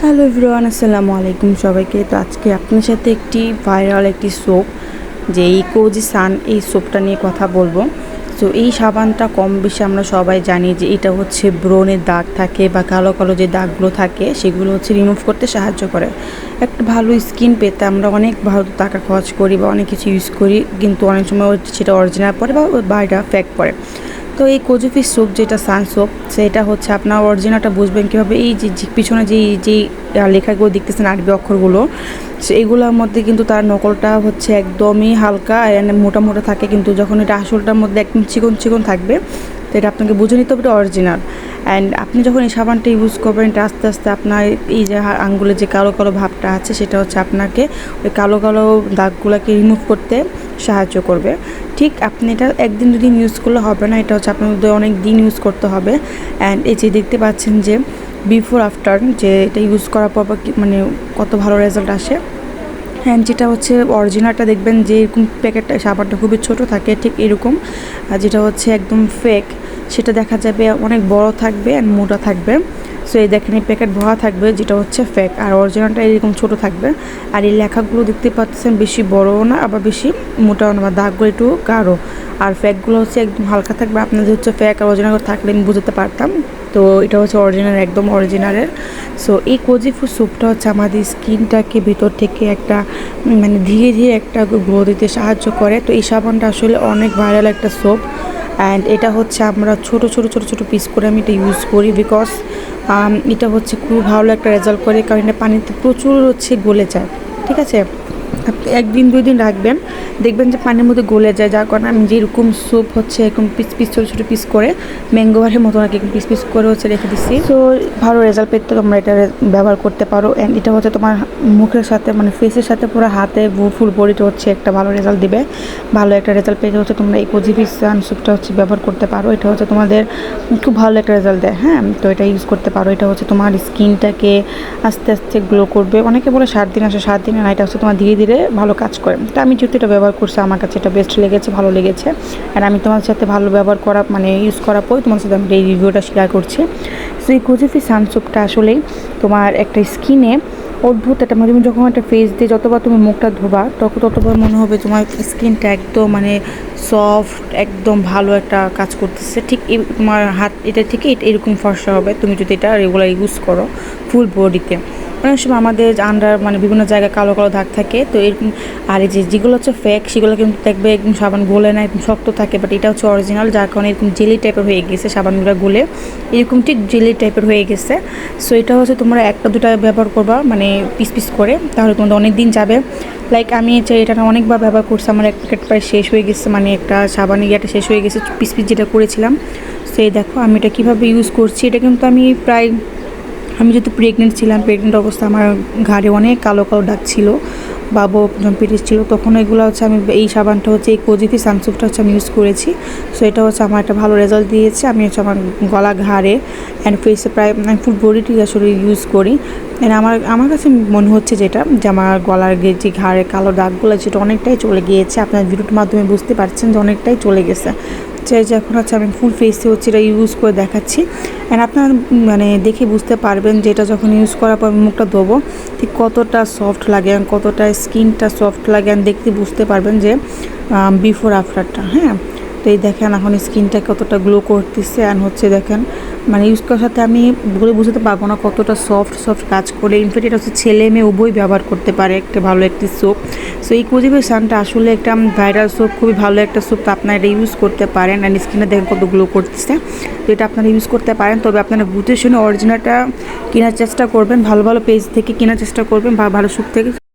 Hello everyone, আসসালামু আলাইকুম সবাইকে। তো আজকে আপনার সাথে একটি ভাইরাল একটি সোপ, যে এই কোজি সান এই সোপটা নিয়ে কথা বলবো। তো এই সাবানটা কম বেশি আমরা সবাই জানি যে এটা হচ্ছে ব্রণের দাগ থাকে বা কালো কালো যে দাগগুলো থাকে সেগুলো হচ্ছে রিমুভ করতে সাহায্য করে। একটা ভালো স্কিন পেতে আমরা অনেক ভালো টাকা খরচ করি বা অনেক কিছু ইউজ করি, কিন্তু অনেক সময় সেটা অরিজিনাল পড়ে বা এটা ফেক পড়ে। তো এই কোজোফিশ সোপ যেটা সান সোপ, সেটা হচ্ছে আপনার অরিজিনালটা বুঝবেন কীভাবে, এই যে পিছনে যেই লেখাগুলো দেখতেছেন আরবি অক্ষরগুলো, এইগুলোর মধ্যে কিন্তু তার নকলটা হচ্ছে একদমই হালকা মোটা মোটা থাকে, কিন্তু যখন এটা আসলটার মধ্যে একদম চিকন চিকন থাকবে, তো এটা আপনাকে বুঝে নিতে হবে এটা অরিজিনাল। অ্যান্ড আপনি যখন এই সাবানটা ইউজ করবেন, এটা আস্তে আস্তে আপনার এই যে আঙ্গুলের যে কালো কালো ভাবটা আছে সেটা হচ্ছে আপনাকে ওই কালো কালো দাগগুলোকে রিমুভ করতে সাহায্য করবে। ঠিক আপনি এটা একদিন দুদিন ইউজ করলে হবে না, এটা হচ্ছে আপনার মধ্যে অনেক দিন ইউজ করতে হবে। অ্যান্ড এই যে দেখতে পাচ্ছেন যে বিফোর আফটার, যে এটা ইউজ করার পর মানে কত ভালো রেজাল্ট আসে। অ্যান্ড যেটা হচ্ছে অরিজিনালটা দেখবেন যে এরকম প্যাকেটটা সাবানটা খুবই ছোট থাকে ঠিক এরকম, আর যেটা হচ্ছে একদম ফেক সেটা দেখা যাবে অনেক বড় থাকবে অ্যান্ড মোটা থাকবে। সো এই দেখেন এই প্যাকেট ভরা থাকবে যেটা হচ্ছে ফেক, আর অরিজিনালটা এরকম ছোট থাকবে। আর এই লেখাগুলো দেখতে পাচ্ছেন বেশি বড়ও না আবার বেশি মোটাও না, বা দাগগুলো একটু গাঢ়। আর ফেকগুলো হচ্ছে একদম হালকা থাকবে। আপনাদের হচ্ছে ফেক আর অরিজিনাল থাকলে আমি বুঝতে পারতাম। তো এটা হচ্ছে অরিজিনাল, একদম অরিজিনালের। সো এই কোজিফু সোপটা হচ্ছে আমাদের স্কিনটাকে ভিতর থেকে একটা মানে ধীরে ধীরে একটা গ্লো দিতে সাহায্য করে। তো এই সাবানটা আসলে অনেক ভাইরাল একটা সোপ। অ্যান্ড এটা হচ্ছে আমরা ছোট ছোট ছোট ছোট পিস করে আমি এটা ইউজ করি, বিকজ এটা হচ্ছে খুব ভালো একটা রেজাল্ট করে, কারণ এটা পানিতে প্রচুর হচ্ছে গলে যায়। ঠিক আছে, আপনি একদিন দুই দিন রাখবেন, দেখবেন যে পানির মধ্যে গলে যায়। যার কারণে আমি যেরকম স্যুপ হচ্ছে এরকম পিস পিস ছোটো ছোটো পিস করে ম্যাঙ্গো বারের মতো আর কি পিস পিস করে হচ্ছে রেখে দিচ্ছি। তো ভালো রেজাল্ট পেতে তোমরা এটা ব্যবহার করতে পারো। অ্যান্ড এটা হচ্ছে তোমার মুখের সাথে মানে ফেসের সাথে পুরো হাতে ফুল বডিতে হচ্ছে একটা ভালো রেজাল্ট দিবে। ভালো একটা রেজাল্ট পেতে হচ্ছে তোমরা এই কোজিফিশ সান স্যুপটা হচ্ছে ব্যবহার করতে পারো। এটা হচ্ছে তোমাদের খুব ভালো একটা রেজাল্ট দেয়। হ্যাঁ, তো এটা ইউজ করতে পারো। এটা হচ্ছে তোমার স্কিনটাকে আস্তে আস্তে গ্লো করবে। অনেকে বলে 7 দিন আসে, 7 দিনে না, এটা হচ্ছে তোমার ধীরে ধীরে ভালো কাজ করে। তো আমি যেহেতু এটা ব্যবহার করছি, আমার কাছে এটা বেস্ট লেগেছে, ভালো লেগেছে। আর আমি তোমার সাথে ভালো ব্যবহার করা মানে ইউজ করার পর তোমার সাথে আমি এই রিভিউটা শেয়ার করছি। সো এই কোজিফিশ সান সোপটা আসলেই তোমার একটা স্কিনে অদ্ভুত একটা মানে তুমি যখন একটা ফেস দিয়ে যতবার তুমি মুখটা ধোবা ততবার মনে হবে তোমার স্কিনটা একদম মানে সফট, একদম ভালো একটা কাজ করতেছে। ঠিক তোমার হাত এটা থেকে এরকম ফর্সা হবে তুমি যদি এটা রেগুলার ইউজ করো ফুল বডিতে। অনেক সময় আমাদের আন্ডার মানে বিভিন্ন জায়গায় কালো কালো দাগ থাকে, তো এরকম। আর এই যেগুলো হচ্ছে ফেক সেগুলো কিন্তু দেখবে একদম সাবান গলে না, একদম শক্ত থাকে, বাট এটা হচ্ছে অরিজিনাল, যার কারণে এরকম জেলি টাইপের হয়ে গেছে সাবানগুলো গলে এরকম ঠিক জেলি টাইপের হয়ে গেছে। সো এটা হচ্ছে তোমরা একটা দুটা ব্যবহার করবা মানে পিস পিস করে, তাহলে তোমাদের অনেক দিন যাবে। লাইক আমি এটা অনেকবার ব্যবহার করছি, আমার এক প্যাকেট প্রায় শেষ হয়ে গেছে, মানে একটা সাবানের ইয়েটা শেষ হয়ে গেছে পিস পিস যেটা করেছিলাম। সো এই দেখো আমি এটা কীভাবে ইউজ করছি। এটা কিন্তু আমি যেহেতু প্রেগনেন্ট ছিলাম, প্রেগনেন্ট অবস্থা আমার ঘাড়ে অনেক কালো কালো দাগ ছিল, বাবু পেটেস ছিল, তখন এগুলো হচ্ছে আমি এই সাবানটা হচ্ছে এই কোজিফিশ সান সোপটা হচ্ছে আমি ইউজ করেছি। সো এটা হচ্ছে আমার একটা ভালো রেজাল্ট দিয়েছে। আমি হচ্ছে আমার গলা ঘাড়ে অ্যান্ড ফেসে প্রায় আমি ফুল বডিটি আসলে ইউজ করি। অ্যান্ড আমার কাছে মনে হচ্ছে যেটা যে আমার গলার যে ঘাড়ে কালো দাগগুলো যেটা অনেকটাই চলে গিয়েছে। আপনার ভিডিওর মাধ্যমে বুঝতে পারছেন যে অনেকটাই চলে গেছে। যে এখন হচ্ছে আমি ফুল ফেসে হচ্ছে এটা ইউজ করে দেখাচ্ছি। অ্যান্ড আপনার মানে দেখে বুঝতে পারবেন যে এটা যখন ইউজ করার পর মুখটা ধোবো ঠিক কতটা সফট লাগে, কতটা স্কিনটা সফট লাগে, দেখতে বুঝতে পারবেন যে বিফোর আফটারটা। হ্যাঁ, তো এই দেখেন এখন স্কিনটা কতটা গ্লো করতেছে। অ্যান্ড হচ্ছে দেখেন মানে ইউজ করার সাথে আমি বলে বুঝতে পারবো না কতটা সফট কাজ করে। ইনফ্যাক্ট এটা হচ্ছে ছেলে মেয়ে উভয় ব্যবহার করতে পারে, একটা ভালো একটি সোপ। সো এই কোজিফিশ সানটা আসলে একটা ভাইরাল সোপ, খুবই ভালো একটা সোপ। তো আপনারা এটা ইউজ করতে পারেন। অ্যান্ড স্কিনে দেখেন কত গ্লো করতেছে। তো এটা আপনারা ইউজ করতে পারেন, তবে আপনারা বুঝে শুনে অরিজিনালটা কেনার চেষ্টা করবেন, ভালো ভালো পেজ থেকে কেনার চেষ্টা করবেন বা ভালো সোপ থেকে।